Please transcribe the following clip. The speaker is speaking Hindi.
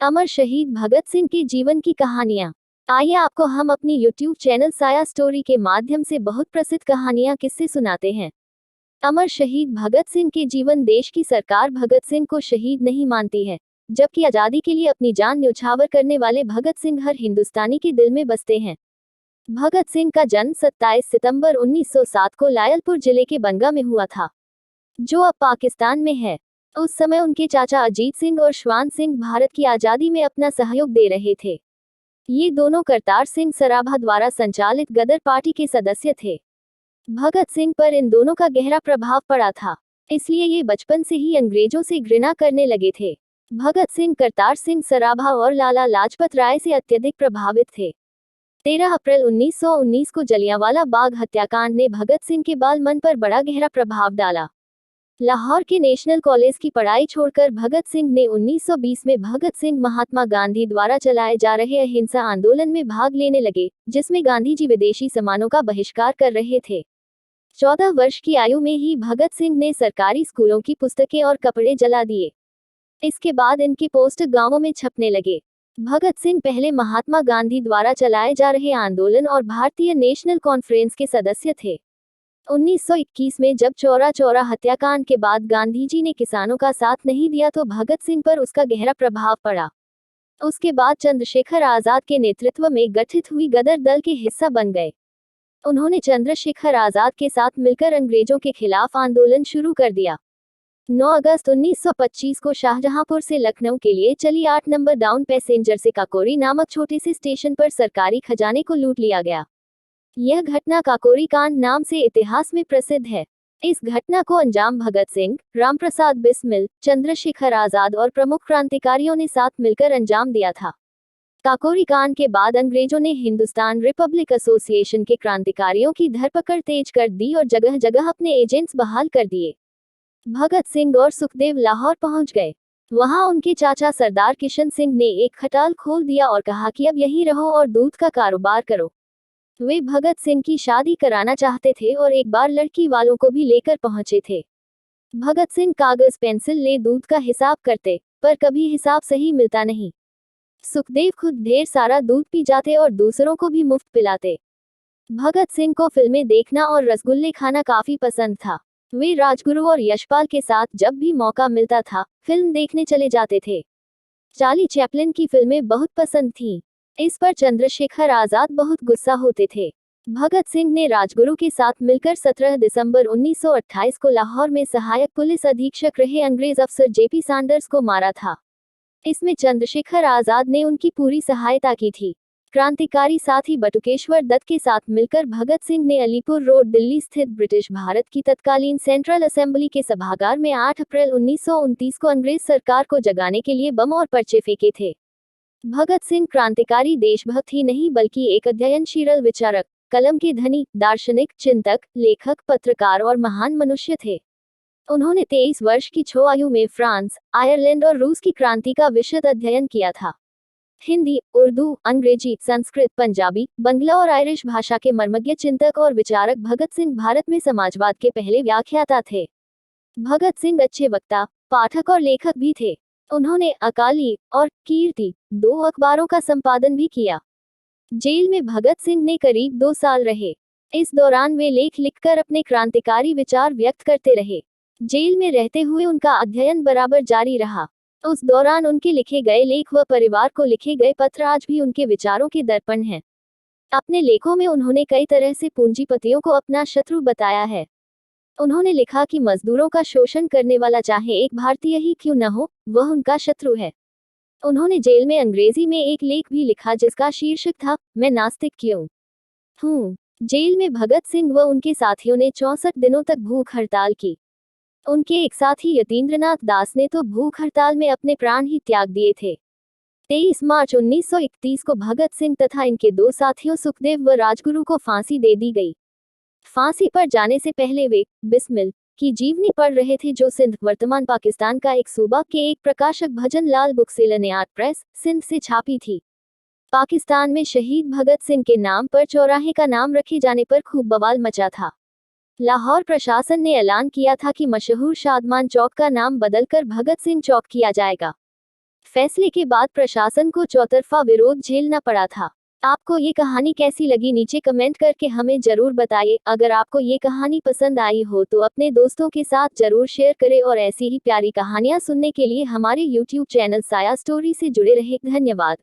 अमर शहीद भगत सिंह के जीवन की कहानियां। आइए आपको हम अपनी YouTube चैनल साया स्टोरी के माध्यम से बहुत प्रसिद्ध कहानियां किस्से सुनाते हैं। अमर शहीद भगत सिंह के जीवन। देश की सरकार भगत सिंह को शहीद नहीं मानती है, जबकि आजादी के लिए अपनी जान न्यौछावर करने वाले भगत सिंह हर हिंदुस्तानी के दिल में बसते हैं। भगत सिंह का जन्म 27 सितंबर 1907 को लायलपुर जिले के बनगा में हुआ था, जो अब पाकिस्तान में है। उस समय उनके चाचा अजीत सिंह और श्वान सिंह भारत की आजादी में अपना सहयोग दे रहे थे। ये दोनों करतार सिंह सराभा द्वारा संचालित गदर पार्टी के सदस्य थे। भगत सिंह पर इन दोनों का गहरा प्रभाव पड़ा था, इसलिए ये बचपन से ही अंग्रेजों से घृणा करने लगे थे। भगत सिंह करतार सिंह सराभा और लाला लाजपत राय से अत्यधिक प्रभावित थे। 13 अप्रैल 1919 को जलियांवाला बाग हत्याकांड ने भगत सिंह के बाल मन पर बड़ा गहरा प्रभाव डाला। लाहौर के नेशनल कॉलेज की पढ़ाई छोड़कर भगत सिंह ने 1920 में भगत सिंह महात्मा गांधी द्वारा चलाए जा रहे अहिंसा आंदोलन में भाग लेने लगे, जिसमें गांधी जी विदेशी सामानों का बहिष्कार कर रहे थे। 14 वर्ष की आयु में ही भगत सिंह ने सरकारी स्कूलों की पुस्तकें और कपड़े जला दिए। इसके बाद इनके पोस्टर गांवों में छपने लगे। भगत सिंह पहले महात्मा गांधी द्वारा चलाए जा रहे आंदोलन और भारतीय नेशनल कॉन्फ्रेंस के सदस्य थे। 1921 में जब चौरा चौरा हत्याकांड के बाद गांधी जी ने किसानों का साथ नहीं दिया तो भगत सिंह पर उसका गहरा प्रभाव पड़ा। उसके बाद चंद्रशेखर आजाद के नेतृत्व में गठित हुई गदर दल के हिस्सा बन गए। उन्होंने चंद्रशेखर आजाद के साथ मिलकर अंग्रेजों के खिलाफ आंदोलन शुरू कर दिया। 9 अगस्त 1925 को शाहजहांपुर से लखनऊ के लिए चली 8 नंबर डाउन पैसेंजर से काकोरी नामक छोटे से स्टेशन पर सरकारी खजाने को लूट लिया गया। यह घटना काकोरी कांड नाम से इतिहास में प्रसिद्ध है। इस घटना को अंजाम भगत सिंह, रामप्रसाद बिस्मिल, चंद्रशेखर आजाद और प्रमुख क्रांतिकारियों ने साथ मिलकर अंजाम दिया था। काकोरी कांड के बाद अंग्रेजों ने हिंदुस्तान रिपब्लिक एसोसिएशन के क्रांतिकारियों की धरपकड़ तेज कर दी और जगह जगह अपने एजेंट्स बहाल कर दिए। भगत सिंह और सुखदेव लाहौर पहुंच गए। वहां उनके चाचा सरदार किशन सिंह ने एक खटाल खोल दिया और कहा कि अब यहीं रहो और दूध का कारोबार करो। वे भगत सिंह की शादी कराना चाहते थे और एक बार लड़की वालों को भी लेकर पहुंचे थे। भगत सिंह कागज पेंसिल ले दूध का हिसाब करते, पर कभी हिसाब सही मिलता नहीं। सुखदेव खुद ढेर सारा दूध पी जाते और दूसरों को भी मुफ्त पिलाते। भगत सिंह को फिल्में देखना और रसगुल्ले खाना काफी पसंद था। वे राजगुरु और यशपाल के साथ जब भी मौका मिलता था, फिल्म देखने चले जाते थे। चार्ली चैपलिन की फिल्में बहुत पसंद थीं। इस पर चंद्रशेखर आजाद बहुत गुस्सा होते थे। भगत सिंह ने राजगुरु के साथ मिलकर 17 दिसंबर 1928 को लाहौर में सहायक पुलिस अधीक्षक रहे अंग्रेज अफसर जेपी सैंडर्स को मारा था। इसमें चंद्रशेखर आजाद ने उनकी पूरी सहायता की थी। क्रांतिकारी साथी बटुकेश्वर दत्त के साथ मिलकर भगत सिंह ने अलीपुर रोड दिल्ली स्थित ब्रिटिश भारत की तत्कालीन सेंट्रल असेंबली के सभागार में 8 अप्रैल 1929 को अंग्रेज सरकार को जगाने के लिए बम और पर्चे फेंके थे। भगत सिंह क्रांतिकारी देशभक्त ही नहीं बल्कि एक अध्ययनशील विचारक, कलम के धनी, दार्शनिक, चिंतक, लेखक, पत्रकार और महान मनुष्य थे। उन्होंने 23 वर्ष की आयु में फ्रांस, आयरलैंड और रूस की क्रांति का विशद अध्ययन किया था। हिंदी, उर्दू, अंग्रेजी, संस्कृत, पंजाबी, बंगला और आयरिश भाषा के मर्मज्ञ चिंतक और विचारक भगत सिंह भारत में समाजवाद के पहले व्याख्याता थे। भगत सिंह अच्छे वक्ता, पाठक और लेखक भी थे। उन्होंने अकाली और कीर्ति 2 अखबारों का संपादन भी किया। जेल में भगत सिंह ने करीब 2 साल रहे। इस दौरान वे लेख लिखकर अपने क्रांतिकारी विचार व्यक्त करते रहे। जेल में रहते हुए उनका अध्ययन बराबर जारी रहा। उस दौरान उनके लिखे गए लेख व परिवार को लिखे गए पत्र आज भी उनके विचारों के दर्पण हैं। अपने लेखों में उन्होंने कई तरह से पूंजीपतियों को अपना शत्रु बताया है। उन्होंने लिखा कि मजदूरों का शोषण करने वाला चाहे एक भारतीय ही क्यों न हो, वह उनका शत्रु है। उन्होंने जेल में अंग्रेजी में एक लेख भी लिखा जिसका शीर्षक था, मैं नास्तिक क्यों हूँ। जेल में भगत सिंह व उनके साथियों ने 64 दिनों तक भूख हड़ताल की। उनके एक साथी यतीन्द्रनाथ दास ने तो भूख हड़ताल में अपने प्राण ही त्याग दिए थे। 23 मार्च 1931 को भगत सिंह तथा इनके 2 साथियों सुखदेव व राजगुरु को फांसी दे दी गई। फांसी पर जाने से पहले वे बिस्मिल की जीवनी पढ़ रहे थे, जो सिंध, वर्तमान पाकिस्तान का एक सूबा, के एक प्रकाशक भजन लाल बुकसेलर ने आर्ट प्रेस, सिंध से छापी थी। पाकिस्तान में शहीद भगत सिंह के नाम पर चौराहे का नाम रखे जाने पर खूब बवाल मचा था। लाहौर प्रशासन ने ऐलान किया था कि मशहूर शादमान चौक का नाम बदलकर भगत सिंह चौक किया जाएगा। फैसले के बाद प्रशासन को चौतरफा विरोध झेलना पड़ा था। आपको ये कहानी कैसी लगी नीचे कमेंट करके हमें जरूर बताइए। अगर आपको ये कहानी पसंद आई हो तो अपने दोस्तों के साथ जरूर शेयर करें और ऐसी ही प्यारी कहानियां सुनने के लिए हमारे YouTube चैनल साया स्टोरी से जुड़े रहें। धन्यवाद।